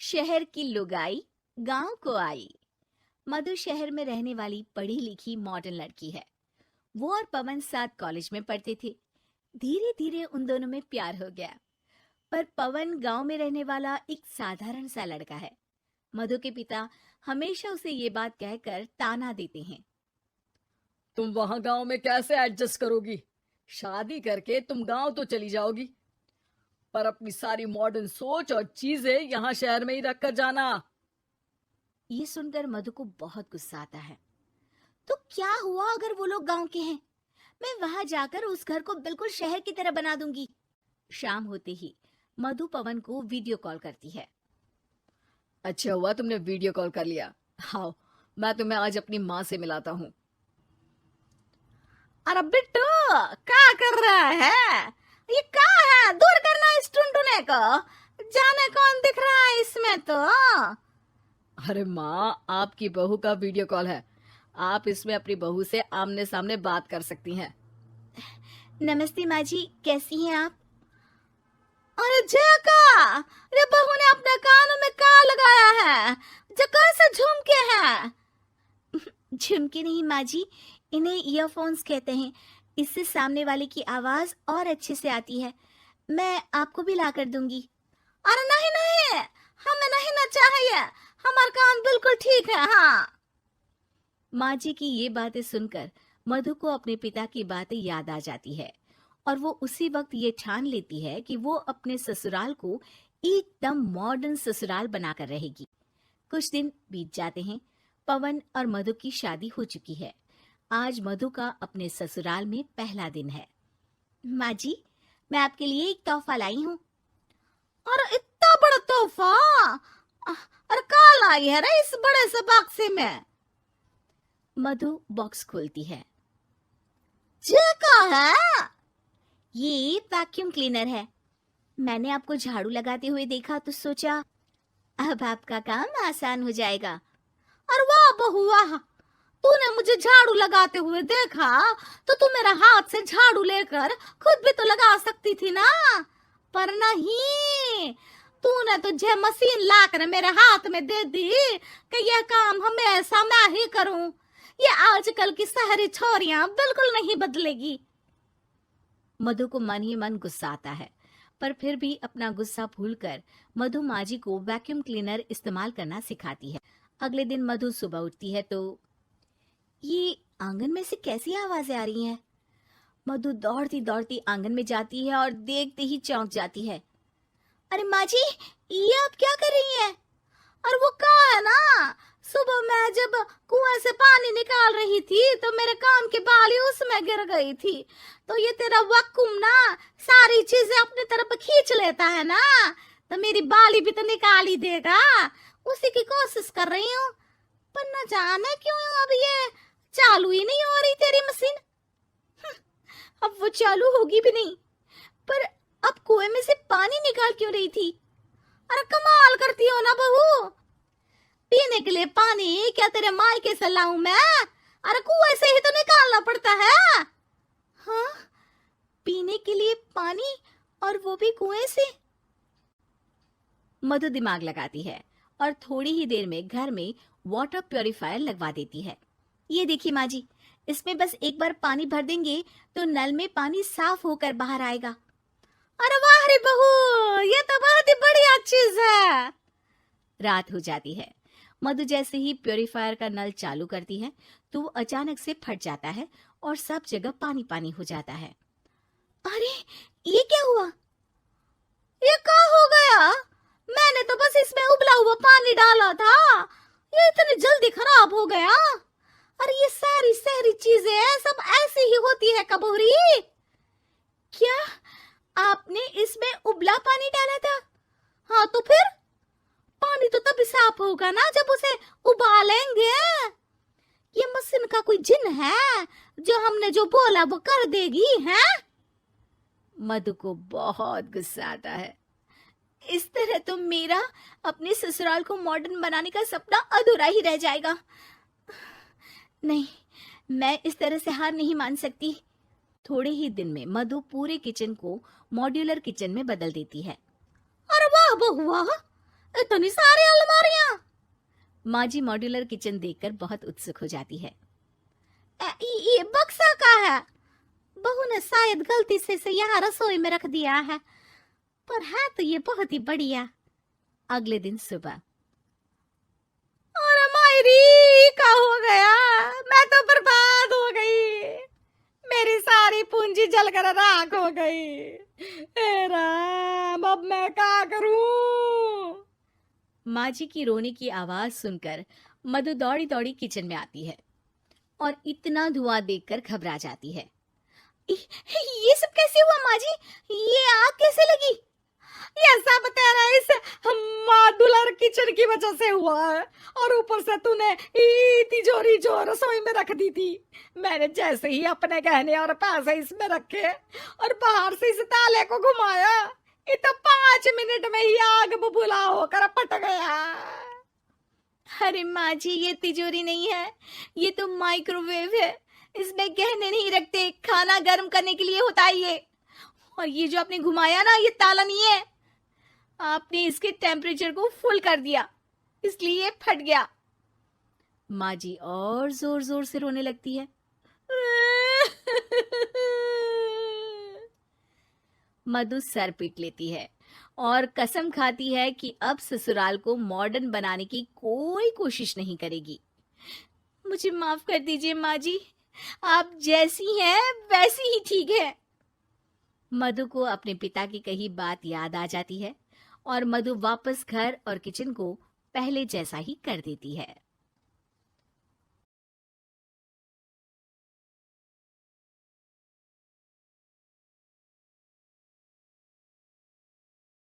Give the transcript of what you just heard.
शहर की लुगाई गांव को आई। मधु शहर में रहने वाली पढ़ी लिखी मॉडर्न लड़की है। वो और पवन साथ कॉलेज में पढ़ते थे। धीरे धीरे उन दोनों में प्यार हो गया। पर पवन गांव में रहने वाला एक साधारण सा लड़का है। मधु के पिता हमेशा उसे ये बात कहकर ताना देते हैं। तुम वहां गांव में कैसे एडजस्ट करोगी? शादी करके तुम गांव तो चली जाओगी, पर अपनी सारी मॉडर्न सोच और चीजें यहाँ शहर में ही रख कर जाना। ये सुनकर मधु को बहुत गुस्सा आता है। तो क्या हुआ अगर वो लोग गांव के हैं? मैं वहां जाकर उस घर को बिल्कुल शहर की तरह बना दूंगी। शाम होते ही मधु पवन को वीडियो कॉल करती है। अच्छा हुआ तुमने वीडियो कॉल कर लिया। आओ, मैं तुम्हें आज अपनी माँ से मिलाता हूँ। अरे बिट्टू, क्या कर रहा है? ये क्या है? दूर करना इस टुनटुने को। जाने कौन दिख रहा है इसमें तो। अरे माँ, आपकी बहू का वीडियो कॉल है। आप इसमें अपनी बहू से आमने सामने बात कर सकती हैं। नमस्ते माँ जी, कैसी हैं आप? अरे जका, ये बहू ने अपने कानों में क्या लगाया है? जका से झुमके हैं। झुमके नहीं माँ जी, इन्हें ईयरफोन्स कहते हैं। इससे सामने वाले की आवाज और अच्छे से आती है। मैं आपको भी ला कर दूंगी। अरे नहीं नहीं, हमें नहीं ना चाहिए। हमारा कान बिल्कुल ठीक है। हाँ। माँ जी की ये बातें सुनकर मधु को अपने पिता की बातें याद आ जाती है और वो उसी वक्त ये ठान लेती है कि वो अपने ससुराल को एकदम मॉडर्न ससुराल बनाकर रहेगी। कुछ दिन बीत जाते हैं। पवन और मधु की शादी हो चुकी है। आज मधु का अपने ससुराल में पहला दिन है। माँ जी, मैं आपके लिए एक तोहफा लाई हूँ। और इतना बड़ा तोहफा? अरे कहाँ लाई है रे इस बड़े से बक्से में? मधु बॉक्स खोलती है। ये क्या है? ये वैक्यूम क्लीनर है। मैंने आपको झाड़ू लगाते हुए देखा तो सोचा अब आपका काम आसान हो जाएगा। अरे वाह बहू वाह, तूने मुझे झाड़ू लगाते हुए देखा तो तू मेरा हाथ से झाड़ू लेकर खुद भी तो लगा सकती थी ना। पर नहीं, तूने तो जे मशीन लाकर मेरे हाथ में दे दी कि यह काम हमेशा मैं ही करूं। ये आजकल की शहरी छोरियां बिल्कुल नहीं बदलेगी। मधु को मन ही मन गुस्सा आता है, पर फिर भी अपना गुस्सा भूलकर मधु माँ जी को वैक्यूम क्लीनर इस्तेमाल करना सिखाती है। अगले दिन मधु सुबह उठती है तो ये आंगन में से कैसी आवाजें आ रही हैं? मधु दौड़ती दौड़ती आंगन में जाती है और देखते ही चौंक जाती है। अरे माँ जी, ये आप क्या कर रही हैं? और वो कहा है ना, सुबह मैं जब कुएं से पानी निकाल रही थी तो मेरे कान की बाली उसमें गिर गई थी। तो ये तेरा वैक्यूम ना सारी चीजें अपनी तरफ खींच लेता है ना, तो मेरी बाली भी तो निकाल ही देगा। उसी की कोशिश कर रही हूँ, पर न जाने क्यों अब ये चालू ही नहीं हो रही तेरी मशीन। अब वो चालू होगी भी नहीं। पर अब कुएं में से पानी निकाल क्यों रही थी? अरे कमाल करती हो ना बहू। पीने के लिए पानी क्या तेरे मायके से लाऊं मैं? अरे कुएं से ही तो निकालना पड़ता है। हाँ, पीने के लिए पानी, और वो भी कुएं से। मधु दिमाग लगाती है और थोड़ी ही देर में घर में वाटर प्योरीफायर लगवा देती है। ये देखिए माँ जी, इसमें बस एक बार पानी भर देंगे तो नल में पानी साफ होकर बाहर आएगा। अरे वाह रे बहू, ये तो बहुत ही बढ़िया चीज है। रात हो जाती है। मधु जैसे ही प्योरीफायर का नल चालू करती है तो वो अचानक से फट जाता है और सब जगह पानी पानी हो जाता है। अरे ये क्या हुआ? ये क्या हो गया? मैंने तो बस इसमें उबला हुआ पानी डाला था, ये इतनी जल्दी खराब हो गया। अरे ये सारी शहरी चीजें सब ऐसी ही होती है कबूरी। क्या आपने इसमें उबला पानी डाला था? हाँ तो फिर पानी तो तभी साफ होगा ना जब उसे उबालेंगे। ये मशीन का कोई जिन है जो हमने जो बोला वो कर देगी है? मधु को बहुत गुस्सा आता है। इस तरह तो मेरा अपने ससुराल को मॉडर्न बनाने का सपना अधूरा ही रह जाएगा। नहीं, मैं इस तरह से हार नहीं मान सकती। थोड़े ही दिन में मधु पूरे किचन को मॉड्यूलर किचन में बदल देती है। अरे वाह बहू वाह, इतनी सारी अलमारियां। माँ जी मॉड्यूलर किचन देखकर बहुत उत्सुक हो जाती है। ये बक्सा का है? बहू ने शायद गलती से यहाँ रसोई में रख दिया है, पर है तो ये बहुत ही बढ़िया। अगले दिन सुबह, अरे मायरी का हो गया, मैं तो बर्बाद हो गई, मेरी सारी पूंजी जलकर राख हो गई। हे राम, अब मैं क्या करूं? माँ जी की रोने की आवाज सुनकर मधु दौड़ी दौड़ी किचन में आती है और इतना धुआं देखकर घबरा जाती है। ये सब कैसे हुआ माँ जी? ये आग कैसे लगी? ये सब तेरा इस मॉड्यूलर किचन की वजह से हुआ है, और ऊपर से तूने तिजोरी जो रसोई में रख दी थी, मैंने जैसे ही अपने गहने और पैसे इसमें रखे और बाहर से इस ताले को घुमाया, ये तो 5 मिनट में ही आग बबूला होकर पट गया। अरे माँ जी, ये तिजोरी नहीं है, ये तो माइक्रोवेव है। इसमें गहने नहीं रखते, खाना गर्म करने के लिए होता है ये। और ये जो आपने घुमाया ना, ये ताला नहीं है, आपने इसके टेम्परेचर को फुल कर दिया, इसलिए ये फट गया। माँ जी और जोर जोर से रोने लगती है। मधु सर पीट लेती है और कसम खाती है कि अब ससुराल को मॉडर्न बनाने की कोई कोशिश नहीं करेगी। मुझे माफ कर दीजिए माँ जी, आप जैसी हैं वैसी ही ठीक है। मधु को अपने पिता की कही बात याद आ जाती है और मधु वापस घर और किचन को पहले जैसा ही कर देती है।